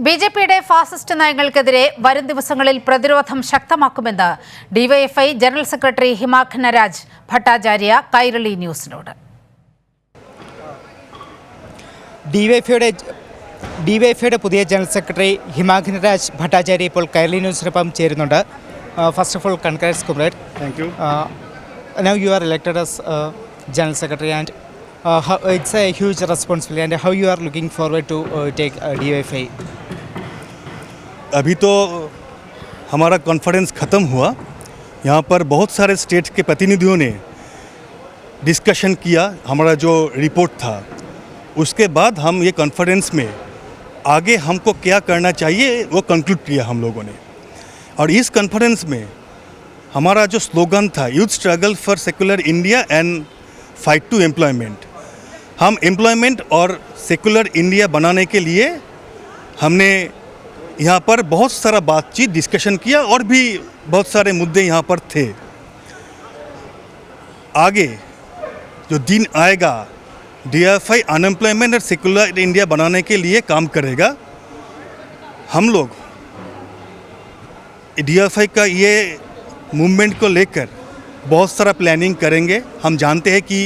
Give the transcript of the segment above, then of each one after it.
ബിജെപിയുടെ ഫാസിസ്റ്റ് നയങ്ങൾക്കെതിരെ വരും ദിവസങ്ങളിൽ പ്രതിരോധം ശക്തമാക്കുമെന്ന് DYFI general secretary Himaghnaraj Bhattacharya Kairali ന്യൂസിനോട്. ഡിവൈഎഫ്ഐയുടെ പുതിയ ജനറൽ സെക്രട്ടറി ഹിമാഖനരാജ് ഭട്ടാചാര്യ ഇപ്പോൾ കൈരളി ന്യൂസിനൊപ്പം ചേരുന്നുണ്ട്. First of all, congrats comrade. Thank you. Now you are elected as General Secretary and it's a huge responsibility, and how you are looking forward to take DYFI? अभी तो हमारा conference ख़त्म हुआ. यहाँ पर बहुत सारे स्टेट के प्रतिनिधियों ने डिस्कशन किया. हमारा जो रिपोर्ट था उसके बाद हम ये कॉन्फ्रेंस में आगे हमको क्या करना चाहिए वो कंक्लूड किया हम लोगों ने. और इस कॉन्फ्रेंस में हमारा जो स्लोगन था, youth struggle for secular India and fight to employment, हम एम्प्लॉयमेंट और सेकुलर इंडिया बनाने के लिए हमने यहाँ पर बहुत सारा बातचीत डिस्कशन किया और भी बहुत सारे मुद्दे यहाँ पर थे. आगे जो दिन आएगा, डीएफआई अनएम्प्लॉयमेंट और सेकुलर इंडिया बनाने के लिए काम करेगा. हम लोग डीएफआई का ये मूवमेंट को लेकर बहुत सारा प्लानिंग करेंगे. हम जानते हैं कि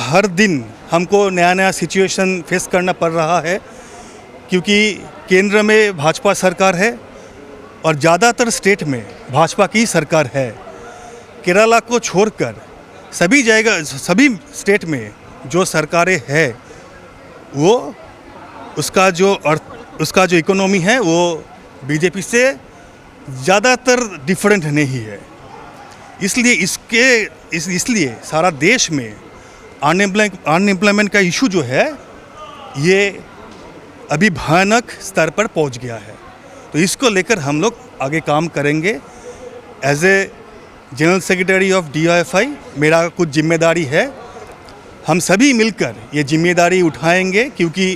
हर दिन हमको नया नया सिचुएशन फेस करना पड़ रहा है, क्योंकि केंद्र में भाजपा सरकार है और ज़्यादातर स्टेट में भाजपा की सरकार है. केरला को छोड़कर सभी जगह, सभी स्टेट में जो सरकारें हैं वो उसका जो इकोनॉमी है वो बीजेपी से ज़्यादातर डिफरेंट नहीं है. इसलिए सारा देश में अनएम्प्लॉयमेंट का इशू जो है ये अभी भयानक स्तर पर पहुंच गया है. तो इसको लेकर हम लोग आगे काम करेंगे. As a general secretary of DYFI मेरा कुछ जिम्मेदारी है. हम सभी मिलकर ये जिम्मेदारी उठाएंगे, क्योंकि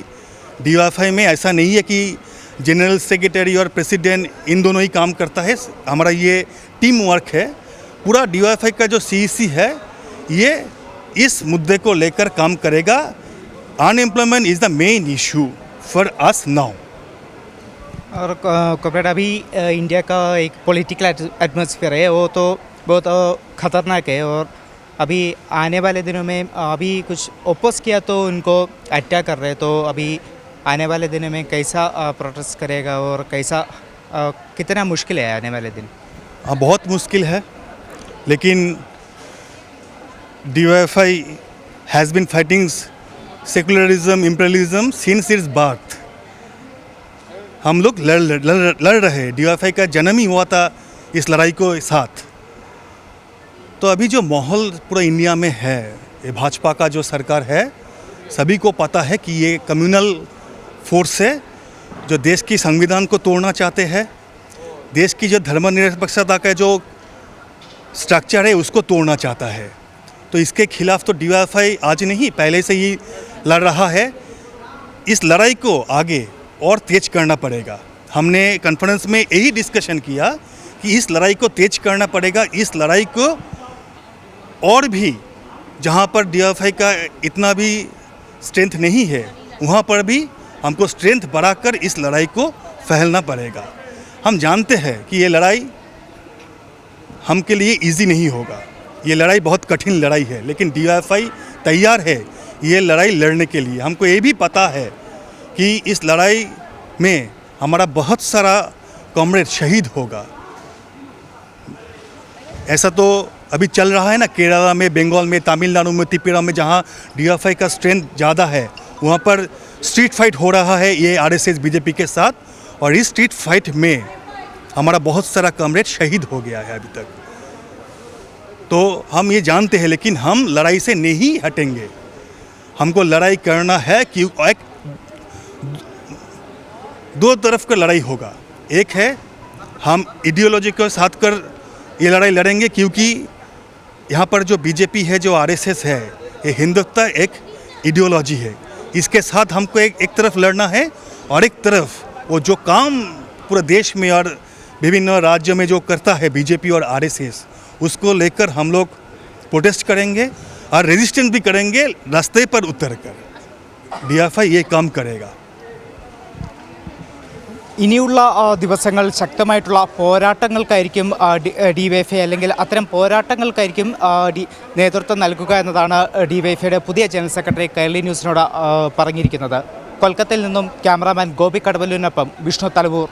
डीवाईएफआई में ऐसा नहीं है कि जनरल सेक्रेटरी और प्रेसिडेंट इन दोनों ही काम करता है. हमारा ये टीम वर्क है. पूरा डीवाईएफआई का जो सीईसी है ये इस मुद्दे को लेकर काम करेगा. Unemployment is the main issue for us now. और कॉमरेड, अभी इंडिया का एक पॉलिटिकल एटमॉस्फेयर है, वो तो बहुत ख़तरनाक है. और अभी आने वाले दिनों में अभी कुछ ओपोज किया तो उनको अटैक कर रहे हैं. तो अभी आने वाले दिनों में कैसा प्रोटेस्ट करेगा और कैसा कितना मुश्किल है आने वाले दिन? बहुत मुश्किल है, लेकिन DYFI has been fighting secularism imperialism since its birth. हम लोग लड़ रहे हैं. डीवाईएफआई का जन्म ही हुआ था इस लड़ाई को साथ. तो अभी जो माहौल पूरा इंडिया में है, ये भाजपा का जो सरकार है, सभी को पता है कि ये कम्युनल फोर्स है जो देश की संविधान को तोड़ना चाहते हैं. देश की जो धर्मनिरपेक्षता का जो स्ट्रक्चर है उसको तोड़ना चाहता है. तो इसके खिलाफ तो डीवाईएफआई आज नहीं, पहले से ही लड़ रहा है. इस लड़ाई को आगे और तेज करना पड़ेगा. हमने कॉन्फ्रेंस में यही डिस्कशन किया कि इस लड़ाई को तेज करना पड़ेगा. इस लड़ाई को और भी जहाँ पर डीवाईएफआई का इतना भी स्ट्रेंथ नहीं है, वहाँ पर भी हमको स्ट्रेंथ बढ़ाकर इस लड़ाई को फैलाना पड़ेगा. हम जानते हैं कि ये लड़ाई हमके लिए इजी नहीं होगा. ये लड़ाई बहुत कठिन लड़ाई है, लेकिन डीवाईएफआई तैयार है ये लड़ाई लड़ने के लिए. हमको ये भी पता है कि इस लड़ाई में हमारा बहुत सारा कॉमरेड शहीद होगा. ऐसा तो अभी चल रहा है ना, केरला में, बंगाल में, तमिलनाडु में, त्रिपुरा में, जहाँ डीवाईएफआई का स्ट्रेंथ ज़्यादा है, वहाँ पर स्ट्रीट फाइट हो रहा है ये आरएसएस बीजेपी के साथ. और इस स्ट्रीट फाइट में हमारा बहुत सारा कॉमरेड शहीद हो गया है अभी तक. तो हम ये जानते हैं, लेकिन हम लड़ाई से नहीं हटेंगे. हमको लड़ाई करना है कि एक दो तरफ का लड़ाई होगा. एक है हम इडियोलॉजी के साथ कर ये लड़ाई लड़ेंगे, क्योंकि यहाँ पर जो बीजेपी है, जो आरएसएस है, ये हिंदुत्व एक इडियोलॉजी है. इसके साथ हमको एक तरफ लड़ना है, और एक तरफ वो जो काम पूरे देश में और विभिन्न राज्यों में जो करता है बीजेपी और आरएसएस, उसको लेकर हम लोग प्रोटेस्ट करेंगे और रेजिस्टेंस भी करेंगे रास्ते पर उतर कर. डीवाईएफआई ये काम करेगा. ഇനിയുള്ള ദിവസങ്ങൾ ശക്തമായിട്ടുള്ള പോരാട്ടങ്ങൾക്കായിരിക്കും DYFI അല്ലെങ്കിൽ അത്തരം പോരാട്ടങ്ങൾക്കായിരിക്കും നേതൃത്വം നൽകുക എന്നതാണ് DYFIയുടെ പുതിയ ജനറൽ സെക്രട്ടറി കൈരളി ന്യൂസിനോട് പറഞ്ഞിരിക്കുന്നത്. കൊൽക്കത്തയിൽ നിന്നും ക്യാമറാമാൻ ഗോപി കടവല്ലൂരിനൊപ്പം വിഷ്ണു തലവൂർ,